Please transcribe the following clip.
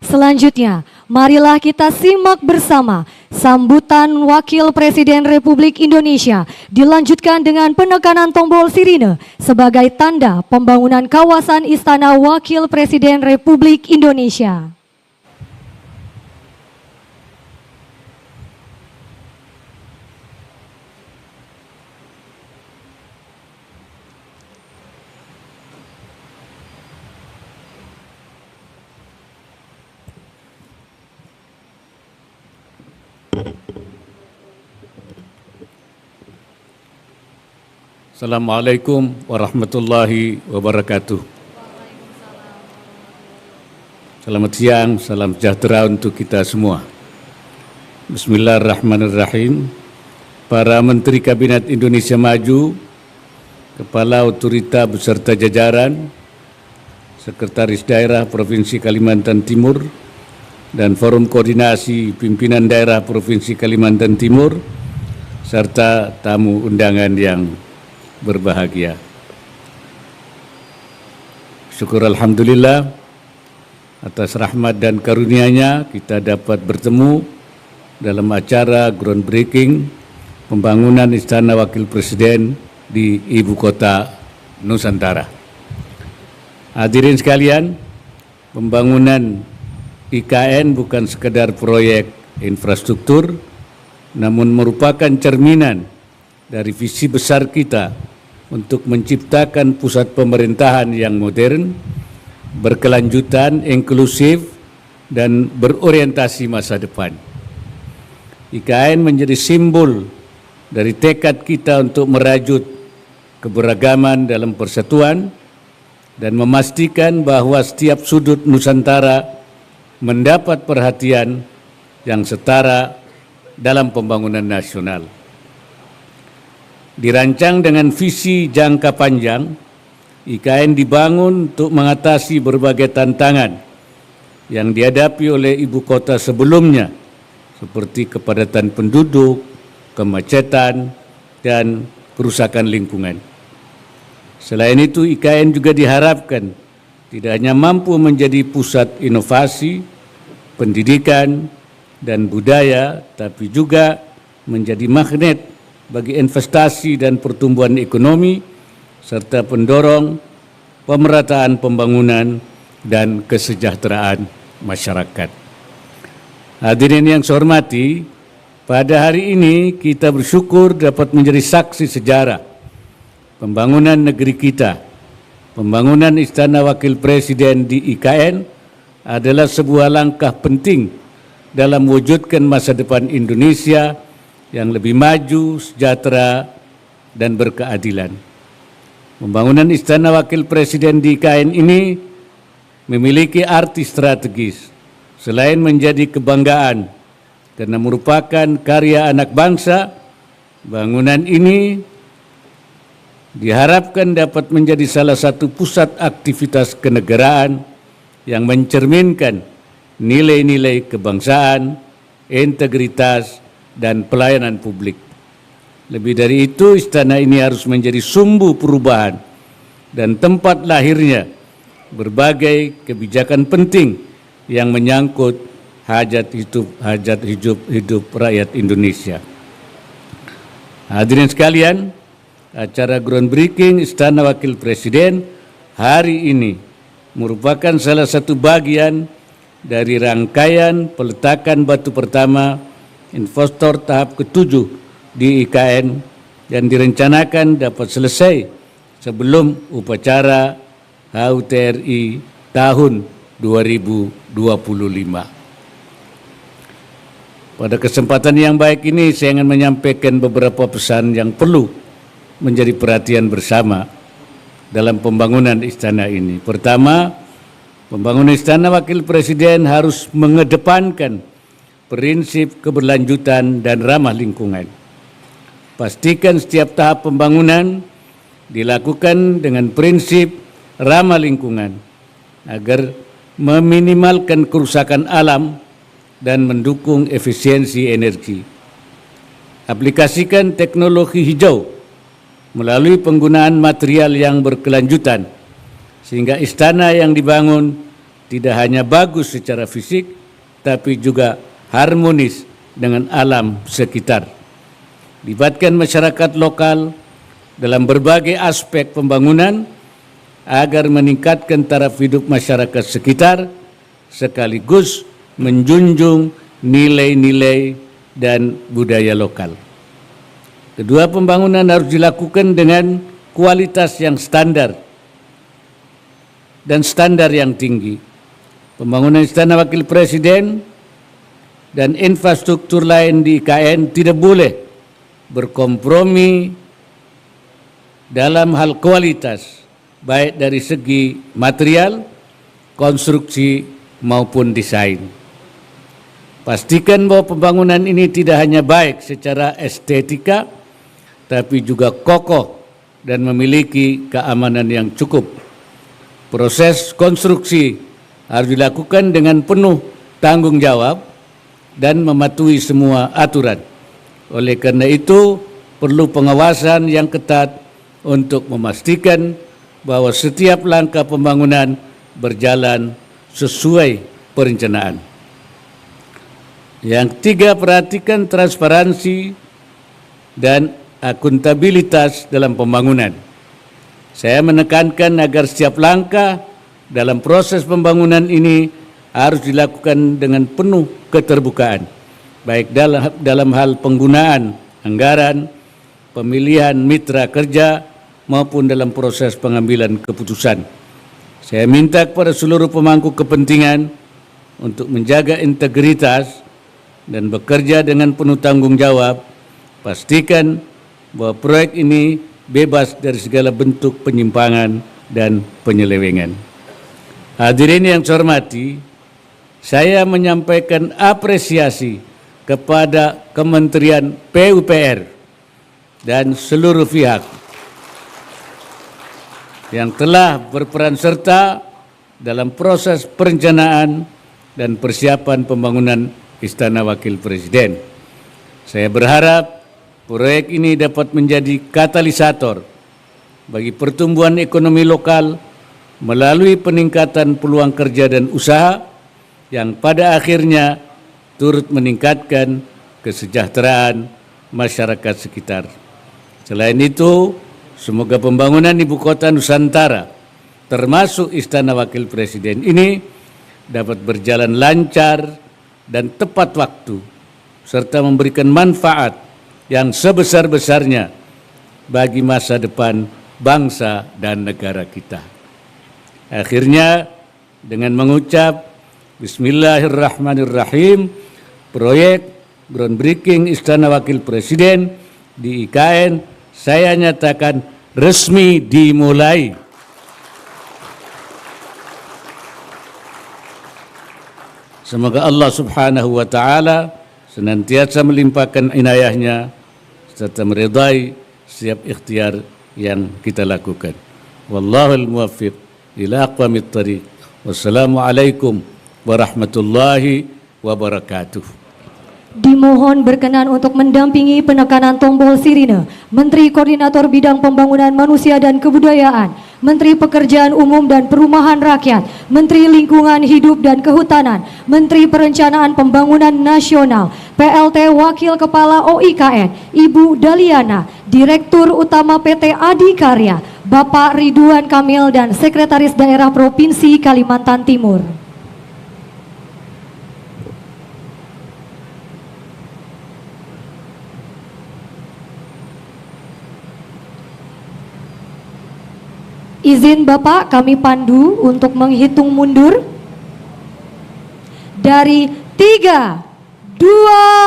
Selanjutnya, marilah kita simak bersama sambutan Wakil Presiden Republik Indonesia dilanjutkan dengan penekanan tombol sirine sebagai tanda pembangunan kawasan Istana Wakil Presiden Republik Indonesia. Assalamualaikum warahmatullahi wabarakatuh. Selamat siang, salam sejahtera untuk kita semua. Bismillahirrahmanirrahim. Para Menteri Kabinet Indonesia Maju, Kepala Otorita beserta jajaran, Sekretaris Daerah Provinsi Kalimantan Timur, dan Forum Koordinasi Pimpinan Daerah Provinsi Kalimantan Timur, serta tamu undangan yang berbahagia. Syukur Alhamdulillah atas rahmat dan karunia-Nya kita dapat bertemu dalam acara groundbreaking pembangunan Istana Wakil Presiden di Ibu Kota Nusantara. Hadirin sekalian, pembangunan IKN bukan sekedar proyek infrastruktur, namun merupakan cerminan dari visi besar kita untuk menciptakan pusat pemerintahan yang modern, berkelanjutan, inklusif, dan berorientasi masa depan. IKN menjadi simbol dari tekad kita untuk merajut keberagaman dalam persatuan dan memastikan bahwa setiap sudut Nusantara mendapat perhatian yang setara dalam pembangunan nasional. Dirancang dengan visi jangka panjang, IKN dibangun untuk mengatasi berbagai tantangan yang dihadapi oleh ibu kota sebelumnya, seperti kepadatan penduduk, kemacetan, dan kerusakan lingkungan. Selain itu, IKN juga diharapkan tidak hanya mampu menjadi pusat inovasi, pendidikan, dan budaya, tapi juga menjadi magnet bagi investasi dan pertumbuhan ekonomi, serta pendorong pemerataan pembangunan dan kesejahteraan masyarakat. Hadirin yang saya hormati, pada hari ini kita bersyukur dapat menjadi saksi sejarah pembangunan negeri kita. Pembangunan Istana Wakil Presiden di IKN adalah sebuah langkah penting dalam mewujudkan masa depan Indonesia yang lebih maju, sejahtera, dan berkeadilan. Pembangunan Istana Wakil Presiden di IKN ini memiliki arti strategis, selain menjadi kebanggaan karena merupakan karya anak bangsa. Bangunan ini diharapkan dapat menjadi salah satu pusat aktivitas kenegaraan yang mencerminkan nilai-nilai kebangsaan, integritas, dan pelayanan publik. Lebih dari itu, istana ini harus menjadi sumbu perubahan dan tempat lahirnya berbagai kebijakan penting yang menyangkut hajat hidup rakyat Indonesia. Hadirin sekalian, acara groundbreaking Istana Wakil Presiden hari ini merupakan salah satu bagian dari rangkaian peletakan batu pertama investor tahap ke-7 di IKN dan direncanakan dapat selesai sebelum upacara HUT RI tahun 2025. Pada kesempatan yang baik ini saya ingin menyampaikan beberapa pesan yang perlu menjadi perhatian bersama dalam pembangunan istana ini. Pertama, pembangunan Istana Wakil Presiden harus mengedepankan prinsip keberlanjutan dan ramah lingkungan. Pastikan setiap tahap pembangunan dilakukan dengan prinsip ramah lingkungan agar meminimalkan kerusakan alam dan mendukung efisiensi energi. Aplikasikan teknologi hijau melalui penggunaan material yang berkelanjutan, sehingga istana yang dibangun tidak hanya bagus secara fisik, tapi juga harmonis dengan alam sekitar. Libatkan masyarakat lokal dalam berbagai aspek pembangunan agar meningkatkan taraf hidup masyarakat sekitar, sekaligus menjunjung nilai-nilai dan budaya lokal. Kedua, pembangunan harus dilakukan dengan kualitas yang standar dan standar yang tinggi. Pembangunan Istana Wakil Presiden dan infrastruktur lain di IKN tidak boleh berkompromi dalam hal kualitas, baik dari segi material, konstruksi, maupun desain. Pastikan bahwa pembangunan ini tidak hanya baik secara estetika, tapi juga kokoh dan memiliki keamanan yang cukup. Proses konstruksi harus dilakukan dengan penuh tanggung jawab dan mematuhi semua aturan. Oleh karena itu, perlu pengawasan yang ketat untuk memastikan bahwa setiap langkah pembangunan berjalan sesuai perencanaan. Yang ketiga, perhatikan transparansi dan akuntabilitas dalam pembangunan. Saya menekankan agar setiap langkah dalam proses pembangunan ini harus dilakukan dengan penuh keterbukaan, baik dalam hal penggunaan anggaran, pemilihan mitra kerja, maupun dalam proses pengambilan keputusan. Saya minta kepada seluruh pemangku kepentingan untuk menjaga integritas dan bekerja dengan penuh tanggung jawab. Pastikan bahwa proyek ini bebas dari segala bentuk penyimpangan dan penyelewengan. Hadirin yang saya hormati, saya menyampaikan apresiasi kepada Kementerian PUPR dan seluruh pihak yang telah berperan serta dalam proses perencanaan dan persiapan pembangunan Istana Wakil Presiden. Saya berharap proyek ini dapat menjadi katalisator bagi pertumbuhan ekonomi lokal melalui peningkatan peluang kerja dan usaha yang pada akhirnya turut meningkatkan kesejahteraan masyarakat sekitar. Selain itu, semoga pembangunan Ibu Kota Nusantara, termasuk Istana Wakil Presiden ini, dapat berjalan lancar dan tepat waktu, serta memberikan manfaat yang sebesar-besarnya bagi masa depan bangsa dan negara kita. Akhirnya, dengan mengucap Bismillahirrahmanirrahim, proyek groundbreaking Istana Wakil Presiden di IKN saya nyatakan resmi dimulai. Semoga Allah Subhanahu wa Ta'ala senantiasa melimpahkan inayahnya serta meridai setiap ikhtiar yang kita lakukan. Wallahul muwaffiq ila aqwamit thariq. Wassalamualaikum warahmatullahi wabarakatuh. Dimohon berkenan untuk mendampingi penekanan tombol sirine Menteri Koordinator Bidang Pembangunan Manusia dan Kebudayaan, Menteri Pekerjaan Umum dan Perumahan Rakyat, Menteri Lingkungan Hidup dan Kehutanan, Menteri Perencanaan Pembangunan Nasional, PLT Wakil Kepala OIKN, Ibu Daliana, Direktur Utama PT Adikarya, Bapak Ridwan Kamil, dan Sekretaris Daerah Provinsi Kalimantan Timur. Izin Bapak kami pandu untuk menghitung mundur dari 3, 2,